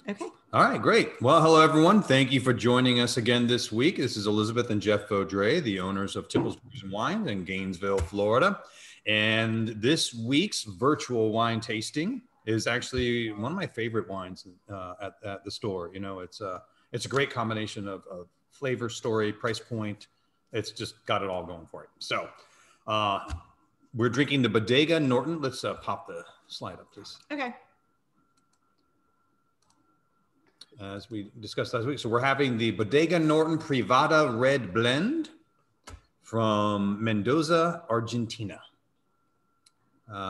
Okay. All right, great. Well, hello, everyone. Thank you for joining us again this week. This is Elizabeth and Jeff Vaudrey, the owners of Tipple's Beers and Wines in Gainesville, Florida. And this week's virtual wine tasting is actually one of my favorite wines at the store. You know, it's a great combination of flavor, story, price point. It's just got it all going for it. So we're drinking the Bodega Norton. Let's pop the slide up, please. Okay. As we discussed last week. So we're having the Bodega Norton Privada Red Blend from Mendoza, Argentina.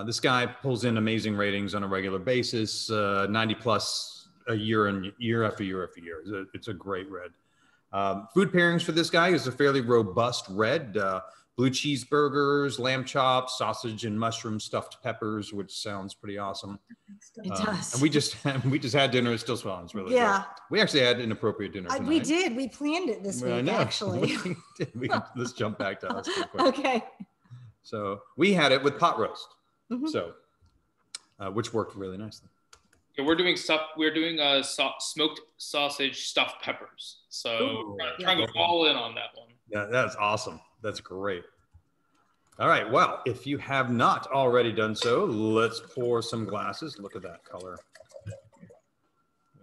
This guy pulls in amazing ratings on a regular basis, 90 plus a year and year after year after year. It's a great red. Food pairings for this guy is a fairly robust red. Blue cheeseburgers, lamb chops, sausage and mushroom stuffed peppers, which sounds pretty awesome. It does. And we just had dinner. It still sounds really good. We actually had an appropriate dinner tonight. We did. We planned it this week, actually. Let's jump back to us real quick. Okay. So we had it with pot roast. So, which worked really nicely. Yeah, we're doing smoked sausage stuffed peppers. So trying to go all in on that one. Yeah, that's awesome. That's great. All right. Well, if you have not already done so, let's pour some glasses. Look at that color.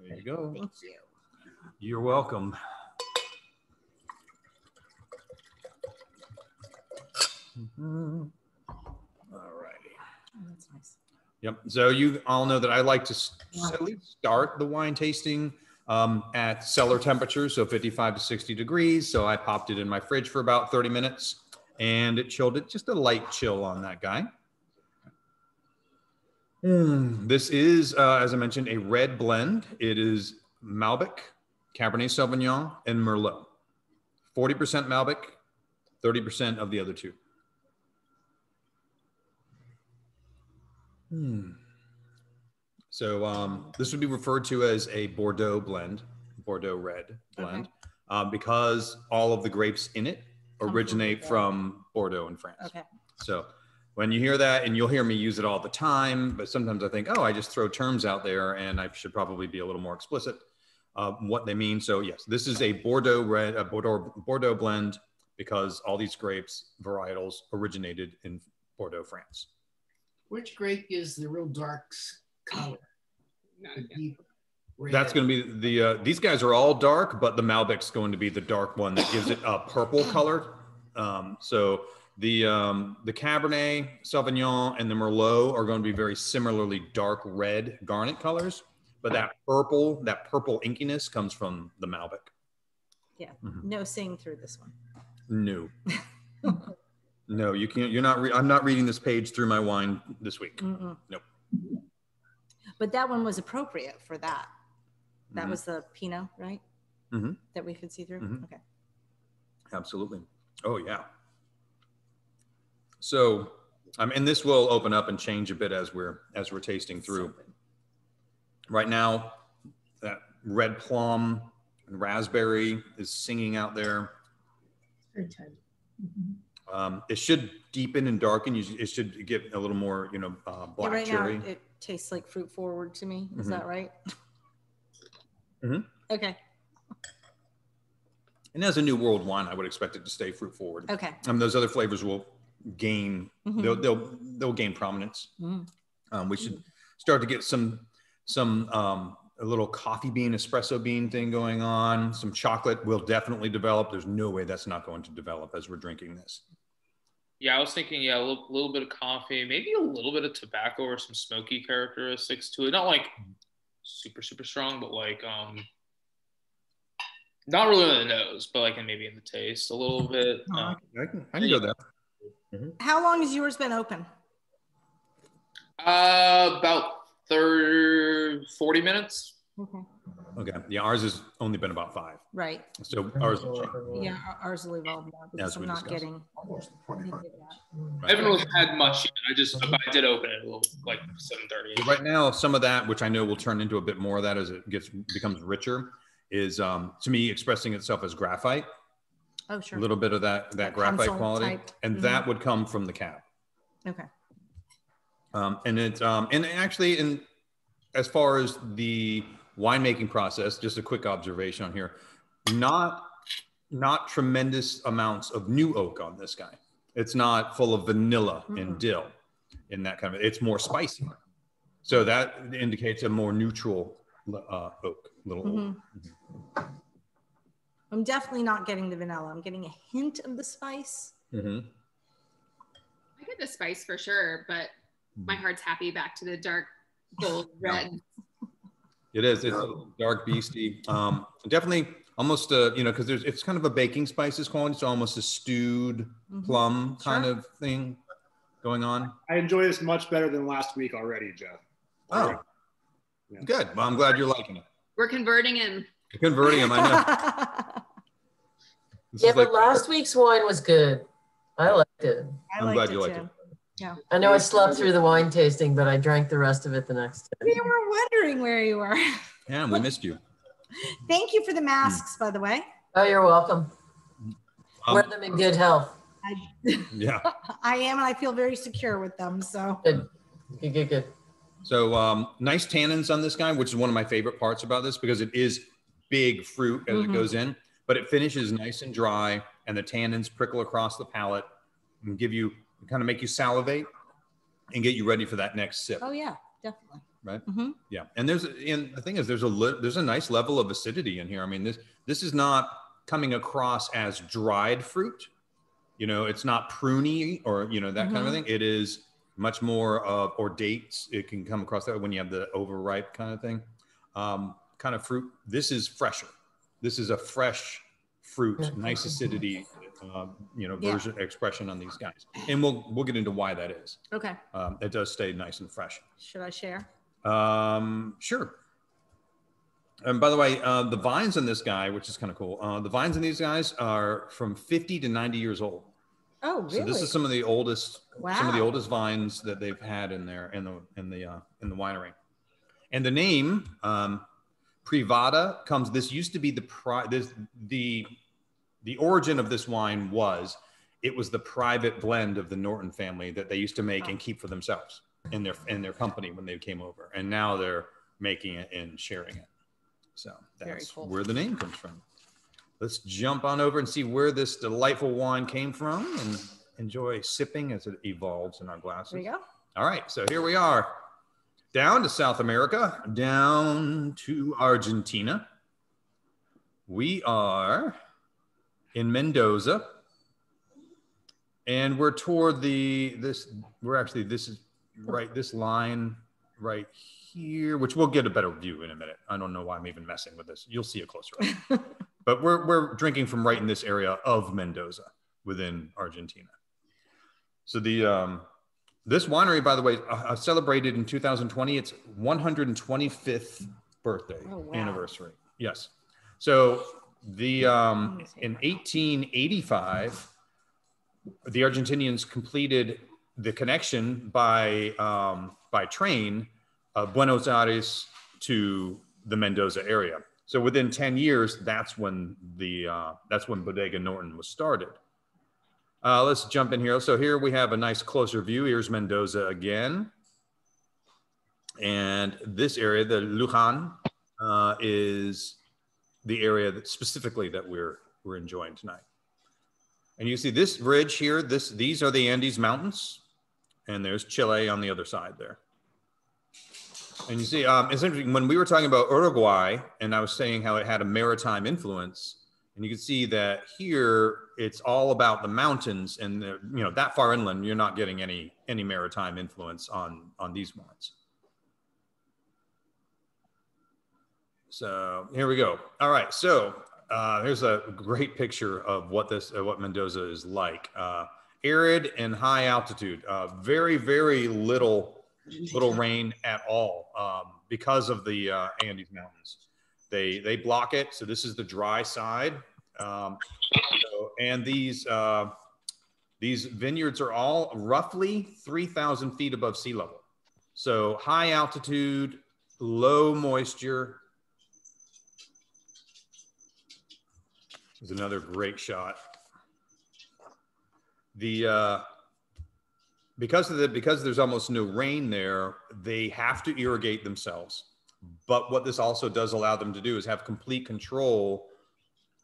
There you go. Thank you. You're welcome. All righty. Oh, that's nice. Yep. So you all know that I like to start the wine tasting at cellar temperature, so 55 to 60 degrees. So I popped it in my fridge for about 30 minutes and it chilled it, just a light chill on that guy. This is, as I mentioned, a red blend. It is Malbec, Cabernet Sauvignon, and Merlot. 40% Malbec, 30% of the other two. So this would be referred to as a Bordeaux blend, Bordeaux red blend, because all of the grapes in it originate from Bordeaux in France. Okay. So when you hear that, and you'll hear me use it all the time, but sometimes I think, oh, I just throw terms out there and I should probably be a little more explicit what they mean. So yes, this is a Bordeaux red, a Bordeaux blend, because all these grapes varietals originated in Bordeaux, France. Which grape is the real dark color? That's going to be the, these guys are all dark, but the Malbec's going to be the dark one that gives it a purple color. So the Cabernet Sauvignon and the Merlot are going to be very similarly dark red garnet colors, but that purple inkiness comes from the Malbec. Yeah. No seeing through this one. No. No, you can't. You're not. I'm not reading this page through my wine this week. Nope. But that one was appropriate for that. That was the Pinot, right? That we could see through. Okay. Absolutely. Oh yeah. So, and this will open up and change a bit as we're tasting through. Right now, that red plum and raspberry is singing out there. Very tight. It should deepen and darken. It should get a little more, black right cherry. Now it tastes like fruit forward to me. Is that right? Okay. And as a new world wine, I would expect it to stay fruit forward. Okay. Those other flavors will gain. They'll gain prominence. We should start to get some a little coffee bean, espresso bean thing going on. Some chocolate will definitely develop. There's no way that's not going to develop as we're drinking this. Yeah, I was thinking, a little bit of coffee, maybe a little bit of tobacco or some smoky characteristics to it. Not like super, super strong, but like, not really in the nose, but like maybe in the taste a little bit. I can go there. How long has yours been open? About 40 minutes. Okay. Yeah, ours has only been about 5. Right. So ours. Yeah, ours will evolve more because I'm not getting. I haven't really had much yet. I did open it a little, like 7:30. Right now, some of that, which I know will turn into a bit more of that as it becomes richer, is to me expressing itself as graphite. Oh, sure. A little bit of that graphite quality, type. and that would come from the cab. Okay. And it's and actually, as far as the winemaking process, just a quick observation on here, not tremendous amounts of new oak on this guy. It's not full of vanilla and dill in that kind of, it's more spicy. So that indicates a more neutral oak, little oak. I'm definitely not getting the vanilla. I'm getting a hint of the spice. I get the spice for sure, but my heart's happy back to the dark, bold red. It is. It's a dark beastie. Definitely almost, you know, because it's kind of a baking spices quality. So almost a stewed plum kind of thing going on. I enjoy this much better than last week already, Jeff. Oh, yeah. Good. Well, I'm glad you're liking it. We're converting him. You're converting him, I know. Yeah, but last week's wine was good. I liked it. I'm glad you liked it. Yeah. I know I slept through the wine tasting, but I drank the rest of it the next day. We were wondering where you were. Yeah, we missed you. Thank you for the masks, by the way. Oh, you're welcome. Wear them in good health. Yeah. I am, and I feel very secure with them. So Good. So nice tannins on this guy, which is one of my favorite parts about this because it is big fruit as it goes in, but it finishes nice and dry, and the tannins prickle across the palate and kind of make you salivate and get you ready for that next sip. Oh yeah, definitely. Right. Yeah. And the thing is, there's a nice level of acidity in here. I mean, this is not coming across as dried fruit. You know, it's not pruny or, you know, that kind of thing. It is much more of, or dates. It can come across that when you have the overripe kind of thing, kind of fruit. This is fresher. This is a fresh fruit, nice acidity, you know, expression on these guys. And we'll get into why that is. Okay. It does stay nice and fresh. Should I share? Sure. And by the way, the vines in this guy, which is kind of cool, the vines in these guys are from 50 to 90 years old. Oh, really? So this is some of the oldest vines that they've had in there in the winery. And the name Privada comes. This used to be the origin of this wine was the private blend of the Norton family that they used to make and keep for themselves in their company when they came over, and now they're making it and sharing it. So that's where the name comes from. Let's jump on over and see where this delightful wine came from and enjoy sipping as it evolves in our glasses. There you go. All right, so here we are, down to South America, down to Argentina. We are in Mendoza, and we're toward this line right here, which we'll get a better view in a minute. I don't know why I'm even messing with this. You'll see it closer up. But we're drinking from right in this area of Mendoza within Argentina. So this winery, by the way, celebrated in 2020 its 125th birthday anniversary. Yes. So in 1885, the Argentinians completed the connection by train of Buenos Aires to the Mendoza area. So within 10 years, that's when Bodega Norton was started. Let's jump in here. So here we have a nice closer view. Here's Mendoza again. And this area, the Luján, is the area that specifically that we're enjoying tonight. And you see this ridge here, these are the Andes Mountains, and there's Chile on the other side there. And you see, it's interesting, when we were talking about Uruguay, and I was saying how it had a maritime influence, and you can see that here, it's all about the mountains, and that far inland, you're not getting any maritime influence on these wines. So here we go. All right, so here's a great picture of what Mendoza is like. Arid and high altitude, very, very little rain at all because of the Andes Mountains. They block it, so this is the dry side. And these vineyards are all roughly 3,000 feet above sea level. So high altitude, low moisture. There's another great shot. Because there's almost no rain there, they have to irrigate themselves But what this also does allow them to do is have complete control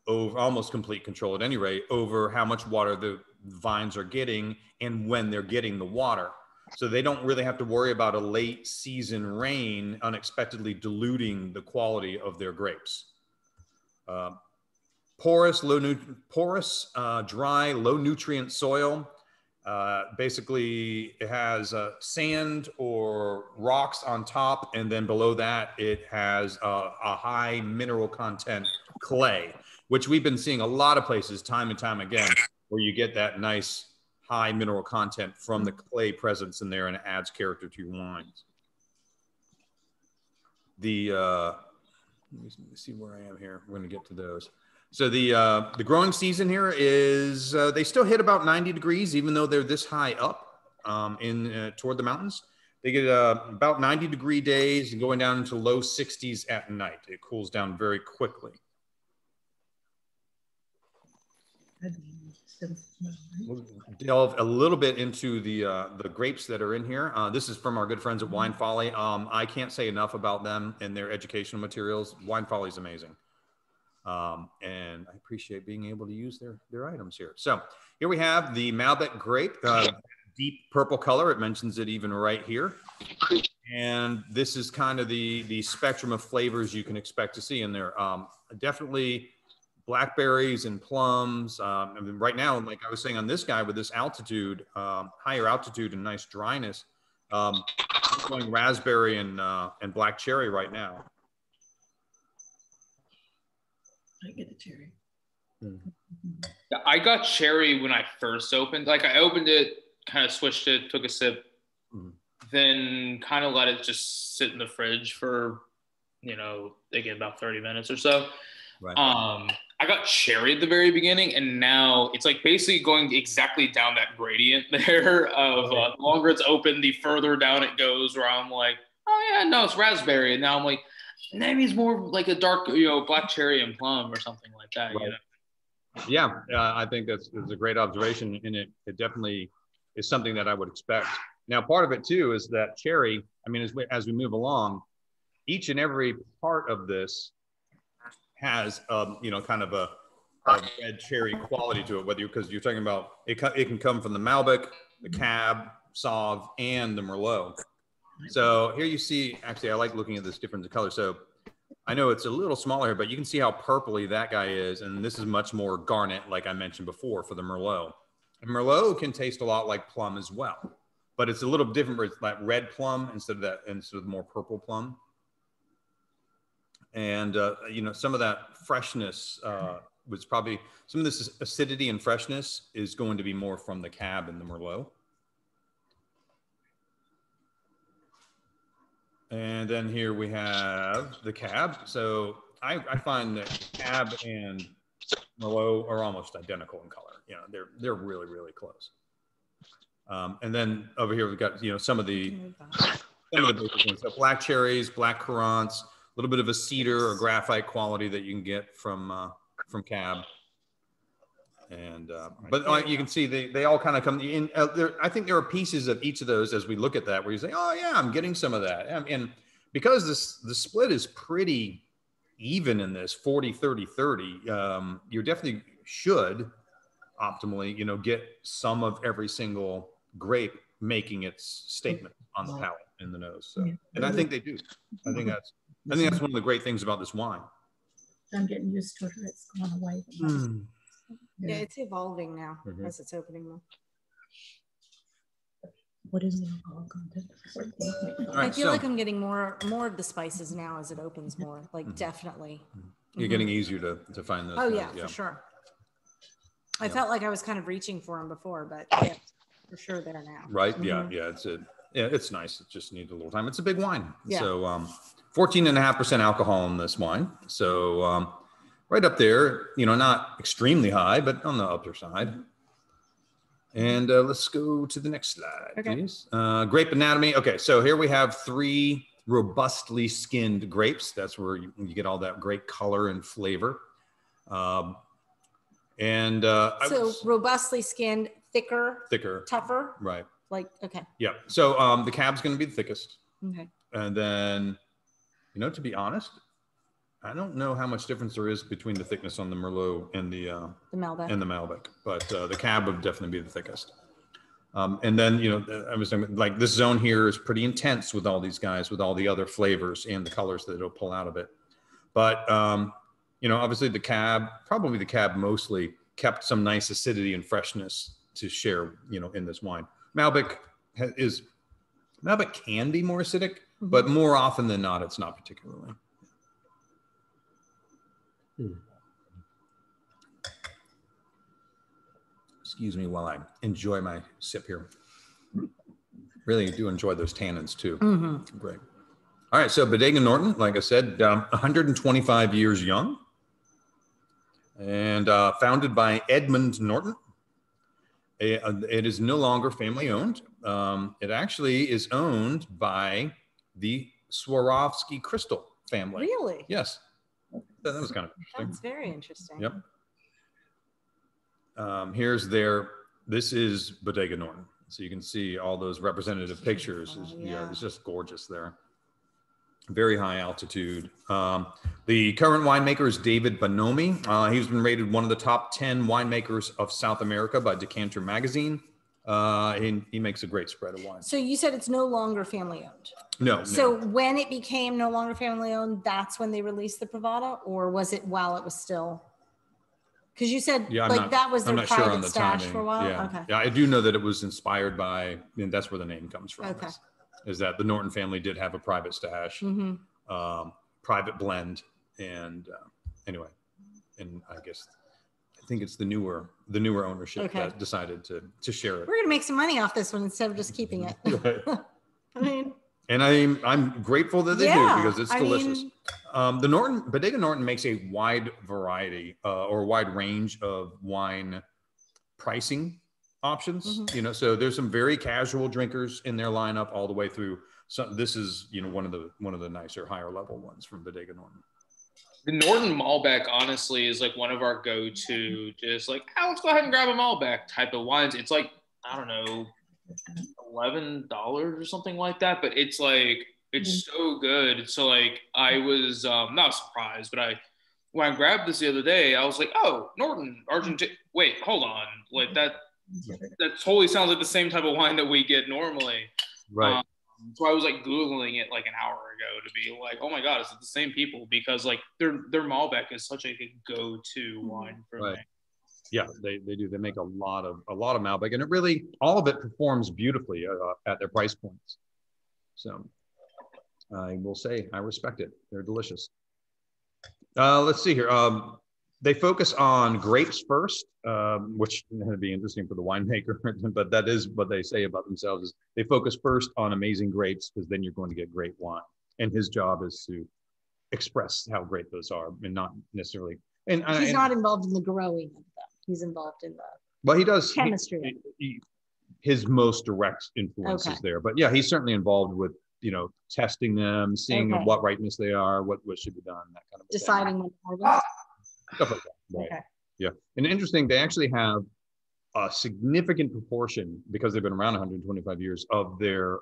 over, almost complete control at any rate, over how much water the vines are getting and when they're getting the water. So they don't really have to worry about a late season rain unexpectedly diluting the quality of their grapes. Porous, dry, low nutrient soil. Basically, it has sand or rocks on top, and then below that, it has a high mineral content clay, which we've been seeing a lot of places time and time again, where you get that nice high mineral content from the clay presence in there, and it adds character to your wines. Let me see where I am here. We're going to get to those. So the growing season here is they still hit about 90 degrees, even though they're this high up toward the mountains. They get about 90-degree days and going down into low 60s at night. It cools down very quickly. We'll delve a little bit into the grapes that are in here. This is from our good friends at Wine Folly. I can't say enough about them and their educational materials. Wine Folly is amazing. And I appreciate being able to use their items here. So here we have the Malbec grape, deep purple color. It mentions it even right here. And this is kind of the spectrum of flavors you can expect to see in there. Definitely blackberries and plums. I mean, right now, like I was saying on this guy with this altitude, higher altitude and nice dryness, I'm going raspberry and black cherry right now. I get a cherry. I got cherry when I first opened. Like I opened it, kind of switched it, took a sip, then kind of let it just sit in the fridge for, again, about 30 minutes or so. Right. I got cherry at the very beginning, and now it's like basically going exactly down that gradient there of the longer it's open, the further down it goes, where I'm like, oh yeah, no, it's raspberry. And now I'm like, maybe it's more like a dark, black cherry and plum or something like that. Right. Yeah, I think that's a great observation, and it definitely is something that I would expect. Now, part of it too is that cherry, I mean, as we move along, each and every part of this has, kind of a red cherry quality to it, because you're talking about, it can come from the Malbec, the Cab, Sauv, and the Merlot. So here you see, actually, I like looking at this difference in color. So I know it's a little smaller here, but you can see how purpley that guy is. And this is much more garnet, like I mentioned before, for the Merlot. And Merlot can taste a lot like plum as well, but it's a little different. Where it's like red plum instead of more purple plum. And, some of that freshness was probably, some of this acidity and freshness is going to be more from the Cab and the Merlot. And then here we have the Cab. So I find that Cab and Merlot are almost identical in color. They're really, really close. And then over here we've got, some of the basic things. So black cherries, black currants, a little bit of a cedar or graphite quality that you can get from Cab. And but you can see they all kind of come in. I think there are pieces of each of those as we look at that where you say, oh yeah, I'm getting some of that. And because the split is pretty even in this 40, 30, 30, you definitely should optimally, get some of every single grape making its statement on the palate and the nose. So, and I think they do. I think that's one of the great things about this wine. I'm getting used to it. It's gone away. Yeah, it's evolving now as it's opening them. What is the alcohol content? I feel like I'm getting more of the spices now as it opens more. Like definitely. You're getting easier to find those. Oh yeah, for sure. I felt like I was kind of reaching for them before, but yeah, for sure they're now. Right. Yeah. It's nice. It just needs a little time. It's a big wine. Yeah. So 14.5% alcohol in this wine. So right up there, not extremely high, but on the upper side. And let's go to the next slide, please. Grape anatomy. Okay, so here we have 3 robustly skinned grapes. That's where you get all that great color and flavor. So robustly skinned, thicker, tougher. Right. Like, okay. Yeah. So the Cab's going to be the thickest. Okay. And then You know, to be honest, I don't know how much difference there is between the thickness on the Merlot and the Malbec, but the Cab would definitely be the thickest. And then, you know, I was saying, like, this zone here is pretty intense with all these guys, with all the other flavors and the colors that it'll pull out of it. But, you know, obviously the Cab, probably the Cab mostly kept some nice acidity and freshness to share, you know, in this wine. Malbec can be more acidic, but more often than not, it's not particularly. Excuse me while I enjoy my sip here. Really do enjoy those tannins too. Great. All right, so Bodega Norton, like I said, 125 years young, and founded by Edmund Norton. It is no longer family owned. It actually is owned by the Swarovski Crystal family. Really? Yes. That was kind of interesting. That's very interesting. Yep. This is Bodega Norton. So you can see all those representative pictures. Yeah, it's just gorgeous there. Very high altitude. The current winemaker is David Bonomi. He's been rated one of the top 10 winemakers of South America by Decanter Magazine. He makes a great spread of wine. So you said it's no longer family owned. No. So when it became no longer family owned, that's when they released the Privada, or was it while it was still? Because you said that was their private stash for a while. Yeah. Okay. Yeah, I do know that it was inspired by, and that's where the name comes from. Okay. Is that the Norton family did have a private stash, private blend, and anyway, and I think it's the newer ownership that decided to share it. We're gonna make some money off this one instead of just keeping it. I mean, and I'm grateful that they do, because it's delicious. The Bodega Norton makes a wide variety or a wide range of wine pricing options. You know, so there's some very casual drinkers in their lineup all the way through. So this is, you know, one of the nicer, higher level ones from Bodega Norton. The Norton Malbec, honestly, is like one of our go-to, just like, let's go ahead and grab a Malbec type of wines. It's like, I don't know, $11 or something like that, but it's like, it's so good. So like, I was not surprised, but when I grabbed this the other day, I was like, oh, Norton, Argentina. Wait, hold on, like that totally sounds like the same type of wine that we get normally. Right. So I was like Googling it like an hour ago to be like, oh my God, is it the same people? Because like their Malbec is such a go-to wine for me. Yeah, they do. They make a lot of Malbec, and it really, all of it performs beautifully at their price points. So I will say I respect it. They're delicious. Let's see here. They focus on grapes first, which would be interesting for the winemaker, but that is what they say about themselves, is they focus first on amazing grapes, because then you're going to get great wine. And his job is to express how great those are, and not necessarily. And he's not involved in the growing of them. He's involved in the he does chemistry. His most direct influence is there. But yeah, he's certainly involved with, you know, testing them, seeing what ripeness they are, what should be done, that kind of deciding when to harvest. Stuff like that. Right. Okay. Yeah. And interesting, they actually have a significant proportion, because they've been around 125 years, of their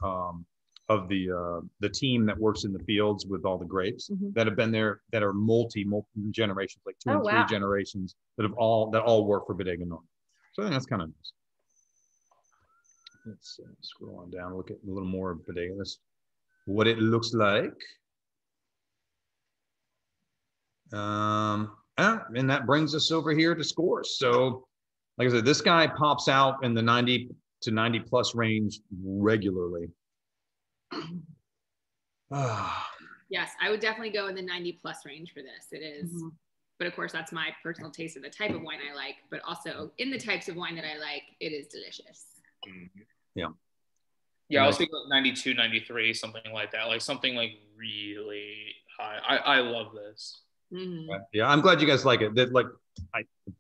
the team that works in the fields with all the grapes that have been there, that are multi generations, like 2 and 3 generations, that all work for Bodega Norton. So I think that's kind of nice. Let's scroll on down, look at a little more of Bodega. That's what it looks like. And that brings us over here to scores. So, like I said, this guy pops out in the 90 to 90 plus range regularly. Yes, I would definitely go in the 90 plus range for this. It is, but of course, that's my personal taste of the type of wine I like. But also, in the types of wine that I like, it is delicious. Yeah. Yeah, I was thinking like 92, 93, something like that. Like something like really high. I love this. Yeah, I'm glad you guys like it. That, like,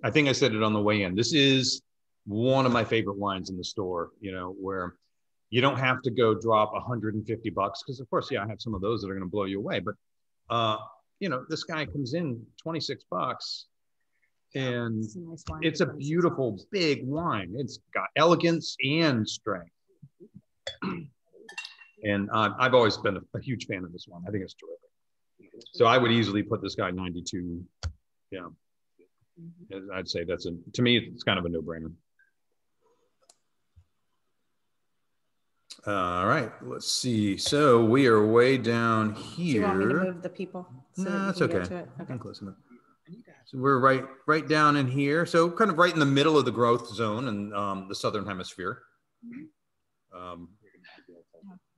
I think I said it on the way in. This is one of my favorite wines in the store, you know, where you don't have to go drop $150, because of course, I have some of those that are going to blow you away. But, you know, this guy comes in $26 and it's a beautiful big wine. It's got elegance and strength. And I've always been a huge fan of this one. I think it's terrific. So I would easily put this guy 92. Yeah. I'd say to me, it's kind of a no-brainer. All right, let's see. So we are way down here. Do you want me to move the people? So no, that's okay. Okay. I'm close enough. So we're right down in here. So kind of right in the middle of the growth zone in the southern hemisphere.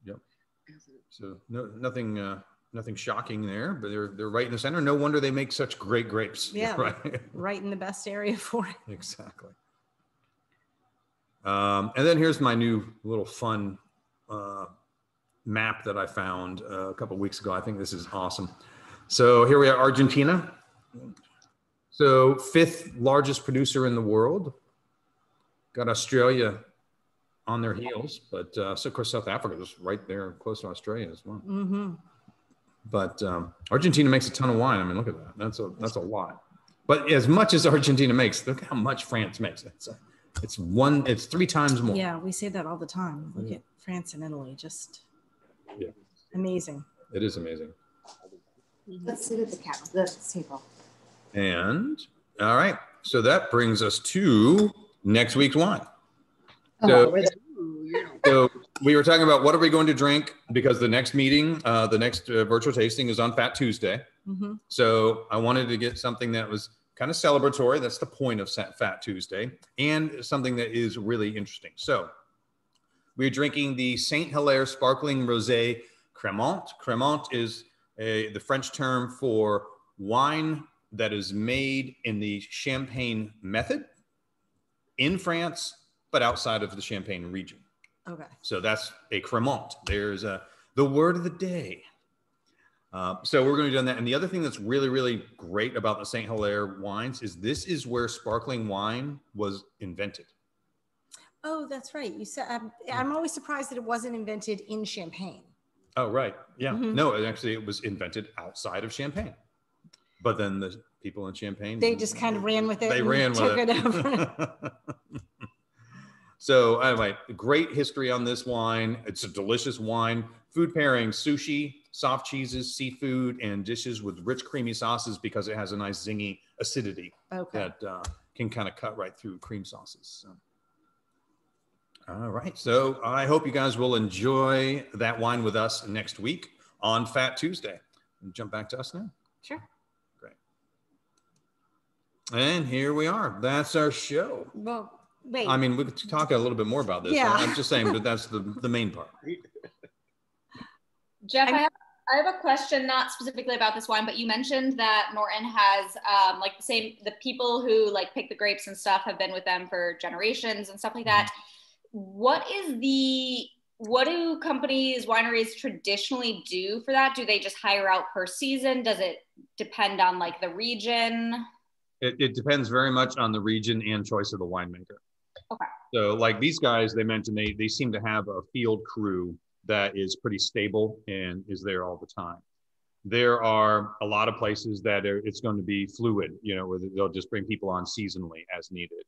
Yep. So nothing shocking there, but they're right in the center. No wonder they make such great grapes. Yeah, right in the best area for it. Exactly. And then here's my new little fun map that I found a couple of weeks ago. I think this is awesome. So here we are, Argentina. So 5th largest producer in the world. Got Australia on their heels, but so of course South Africa is right there close to Australia as well. Mm-hmm. But Argentina makes a ton of wine. I mean, look at that. That's a lot. But as much as Argentina makes, look how much France makes. It's 3 times more. Yeah, we say that all the time. Look at France and Italy, just amazing. It is amazing. Let's sit at the table. And all right, so that brings us to next week's wine. So we were talking about what are we going to drink, because the next meeting, the next virtual tasting is on Fat Tuesday. Mm-hmm. So I wanted to get something that was kind of celebratory. That's the point of Fat Tuesday, and something that is really interesting. So we're drinking the Saint Hilaire Sparkling Rosé Crémant. Crémant is the French term for wine that is made in the Champagne method in France, but outside of the Champagne region. Okay. So that's a Crémant. There's the word of the day. So we're going to be doing that. And the other thing that's really, really great about the Saint Hilaire wines is this is where sparkling wine was invented. Oh, that's right. You said I'm always surprised that it wasn't invented in Champagne. Oh, right. Yeah. Mm-hmm. No, actually, it was invented outside of Champagne. But then the people in Champagne, they just kind of ran with it. They ran with it. Over. So anyway, great history on this wine. It's a delicious wine. Food pairing, sushi, soft cheeses, seafood, and dishes with rich creamy sauces, because it has a nice zingy acidity that can kind of cut right through cream sauces. So. All right. So I hope you guys will enjoy that wine with us next week on Fat Tuesday. Jump back to us now. Sure. Great. And here we are. That's our show. Well, wait. I mean, we could talk a little bit more about this. Yeah. I'm just saying, but that's the main part. Jeff, I have a question, not specifically about this wine, but you mentioned that Norton has like the people who like pick the grapes and stuff have been with them for generations and stuff like that. What do companies, wineries traditionally do for that? Do they just hire out per season? Does it depend on like the region? It depends very much on the region and choice of the winemaker. Okay. So like these guys, they mentioned they seem to have a field crew that is pretty stable and is there all the time. There are a lot of places that it's going to be fluid, where they'll just bring people on seasonally as needed.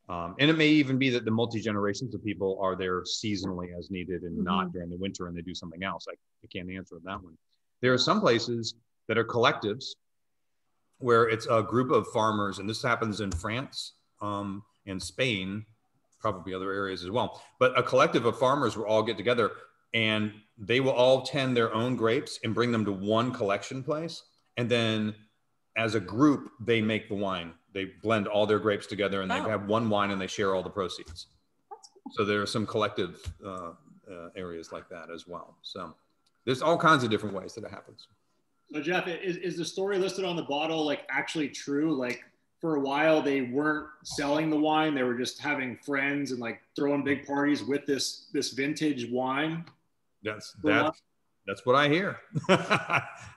And it may even be that the multi-generations of people are there seasonally as needed and not during the winter, and they do something else. I can't answer that one. There are some places that are collectives where it's a group of farmers, and this happens in France and Spain, probably other areas as well. But a collective of farmers will all get together, and they will all tend their own grapes and bring them to one collection place. And then as a group, they make the wine. They blend all their grapes together, and they have one wine, and they share all the proceeds. That's cool. So there are some collective areas like that as well. So there's all kinds of different ways that it happens. So Jeff, is the story listed on the bottle like actually true? Like for a while they weren't selling the wine; they were just having friends and like throwing big parties with this vintage wine. That's what I hear.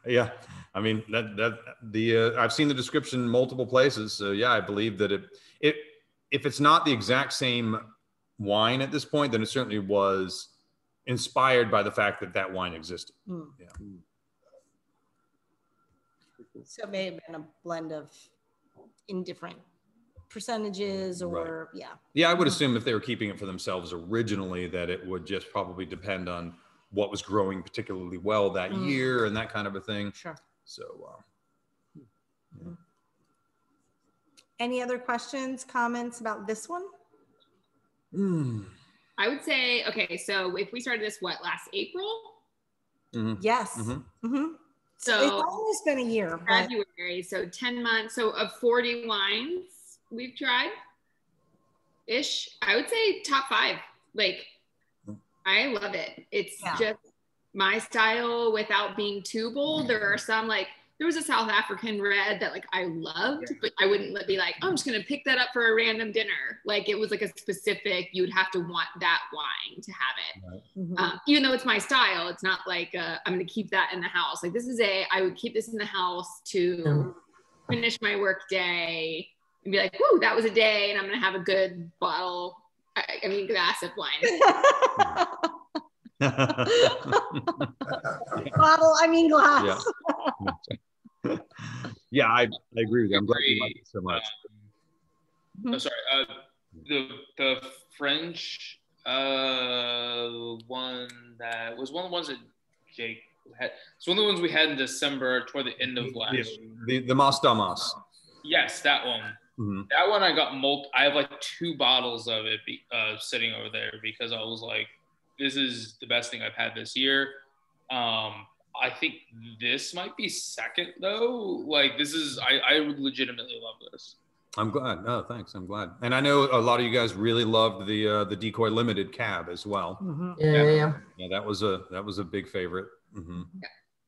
Yeah, I mean I've seen the description multiple places. So yeah, I believe that if it's not the exact same wine at this point, then it certainly was inspired by the fact that wine existed. Yeah. So it may have been a blend of in different percentages or Yeah, I would assume if they were keeping it for themselves originally that it would just probably depend on what was growing particularly well that year and that kind of a thing. Sure. So, yeah. Any other questions, comments about this one? I would say, okay, so if we started this, last April? Yes. So it's almost been a year. February, so 10 months. So of 40 wines we've tried ish, I would say top 5. Like, I love it. It's just my style without being too bold. There are some, like, there was a South African red that, like, I loved, but I wouldn't be like, oh, I'm just going to pick that up for a random dinner. Like, it was like a specific, you would have to want that wine to have it. Even though it's my style, it's not like I'm going to keep that in the house. Like, I would keep this in the house to finish my work day and be like, whoa, that was a day, and I'm going to have a good bottle, glass of wine. Bottle, glass. Yeah, I agree with you. I'm glad you like it so much. I'm sorry. The French one that was one of the ones that Jake had. It's one of the ones we had in December toward the end of last year. The Mas Damas. Yes, that one. That one I got I have like 2 bottles of it sitting over there because I was like, this is the best thing I've had this year. I think this might be second though. Like, this is, I legitimately love this. I'm glad. Oh, thanks. I'm glad. And I know a lot of you guys really loved the Decoy Limited Cab as well. Yeah. That was a big favorite.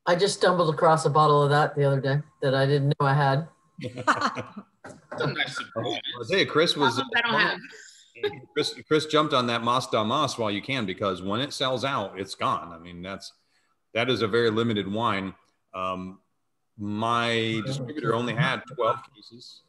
I just stumbled across a bottle of that the other day that I didn't know I had. That's a nice surprise. I'll tell you, Chris was. I don't have. Chris jumped on that Mas Damas while you can, because when it sells out, it's gone. I mean, that is a very limited wine. My distributor only had 12 cases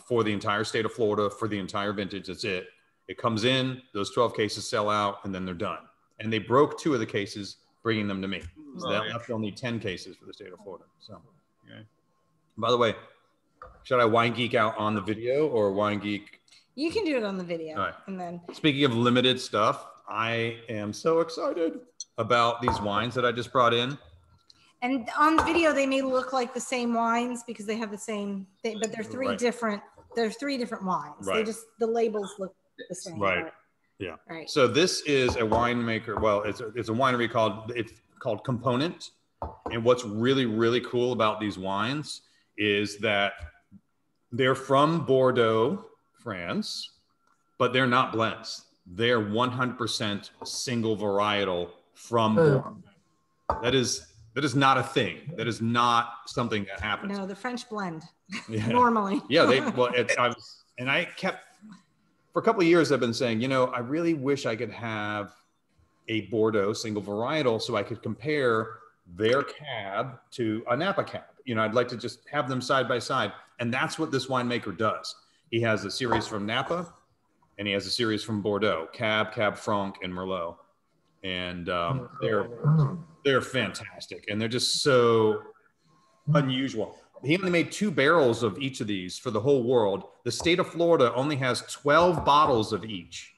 for the entire state of Florida for the entire vintage. That's it. It comes in, those 12 cases sell out, and then they're done. And they broke 2 of the cases, bringing them to me. So that left only 10 cases for the state of Florida. So, by the way, should I wine geek out on the video or wine geek? You can do it on the video. All right. And then, speaking of limited stuff, I am so excited about these wines that I just brought in. And on the video, they may look like the same wines because they have the same thing, but they're 3 different. There's 3 different wines. They just, the labels look the same. Right. Yeah. Right. So this is a winemaker. Well, it's a winery called Component. And what's really, really cool about these wines is that they're from Bordeaux, France, but they're not blends. They're 100% single varietal from Bordeaux. That is not a thing. That is not something that happens. No, the French blend normally. I kept, for a couple of years, I've been saying, I really wish I could have a Bordeaux single varietal so I could compare their cab to a Napa cab. I'd like to just have them side by side. And that's what this winemaker does. He has a series from Napa and he has a series from Bordeaux, Cab Franc, and Merlot. And they're fantastic. And they're just so unusual. He only made 2 barrels of each of these for the whole world. The state of Florida only has 12 bottles of each.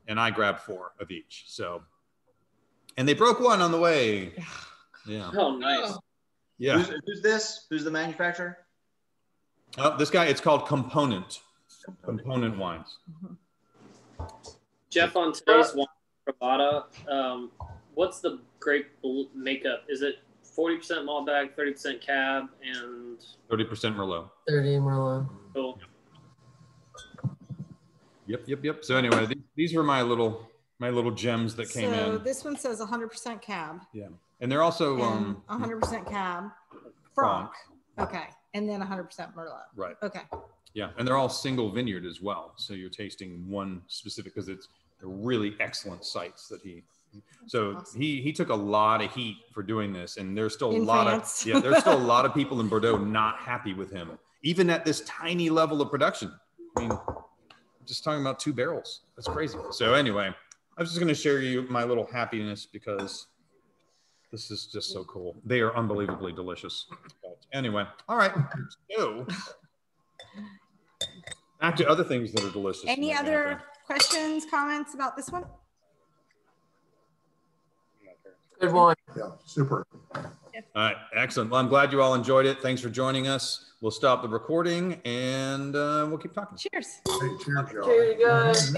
And I grabbed 4 of each. So, and they broke 1 on the way. Yeah. Oh, nice. Yeah. Who's this? Who's the manufacturer? This guy, it's called Component Wines. Jeff, on today's wine, Privada, what's the grape makeup? Is it 40% malbec, 30% cab, and 30% Merlot? 30 Merlot. Cool. Yep. So anyway, these were my little gems that came in. So this one says 100% cab. Yeah, and they're also 100% cab Franc. Okay, and then 100% Merlot. Right. Okay. Yeah, and they're all single vineyard as well. So you're tasting one specific because they're really excellent sites that he. So awesome. He took a lot of heat for doing this, and there's still there's still a lot of people in Bordeaux not happy with him, even at this tiny level of production. I mean, just talking about 2 barrels. That's crazy. So anyway, I was just going to share you my little happiness because this is just so cool. They are unbelievably delicious. But anyway, all right. So back to other things that are delicious. Any other questions, comments about this one? Good one. Yeah, super. All right, excellent. Well, I'm glad you all enjoyed it. Thanks for joining us. We'll stop the recording and we'll keep talking. Cheers. Hey, cheers, y'all. Cheers, guys.